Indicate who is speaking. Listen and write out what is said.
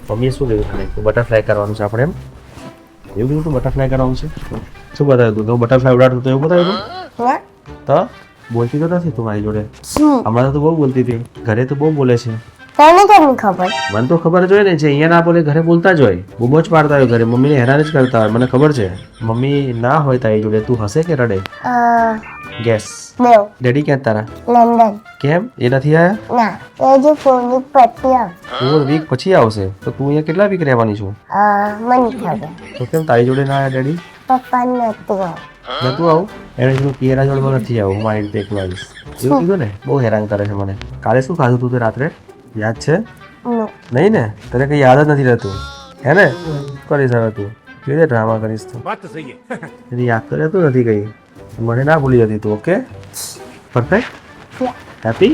Speaker 1: મમ્મીએ શું કીધું તને બટરફ્લાય કરવાનું છે આપણે એમ એવું કીધું તું બટરફ્લાય કરવાનું છે શું બતાવ્યું તું બટરફ્લાય ઉડાડતું તો એવું બતાવ્યું
Speaker 2: ના
Speaker 1: તો બોલતી તો નથી તું મારી જોડે
Speaker 2: શું
Speaker 1: હમણાં તો બહુ બોલતી હતી ઘરે તો બહુ બોલે છે
Speaker 2: તને કેમ ખબર
Speaker 1: મને તો ખબર જ હોય ને જે અહીંયા ના બોલે ઘરે બોલતા જ હોય બૂમો જ પાડતા હોય ઘરે મમ્મીને હેરાન જ કરતા હોય મને ખબર છે મમ્મી ના હોય તારી જોડે તું હસે કે રડે ગેસ
Speaker 2: દેવ
Speaker 1: ડેડી ક્યાં તારા
Speaker 2: લંડન
Speaker 1: કેમ એ નથી આયા
Speaker 2: ના એ જે ફોનની પટ્ટી આવે
Speaker 1: 4 વીક પછી આવશે તો તું અહીંયા કેટલા વીક રહેવાની છું
Speaker 2: મને ખબર
Speaker 1: તો કેમ તારી જોડે ના આવ્યા ડેડી
Speaker 2: પપ્પા નથી આવે
Speaker 1: નતું આવું એને કીધું કિયરા જોડમાં નથી આવું હું મારી રીતે એકલો આવીશ એવું કીધું ને બહુ હેરાન કરે છે મને કાલે શું ખાધું તું તે રાત્રે યાદ છે
Speaker 2: નો
Speaker 1: નહીં ને તને કંઈ યાદ જ નથી રહેતું હે ને કરીશ હવે તું કેવી રીતે ડ્રામા કરીશ તું એની યાદ તો રહેતું નથી કંઈ મને ના ભૂલી જતી તું ઓકે પરફેક્ટ હેપી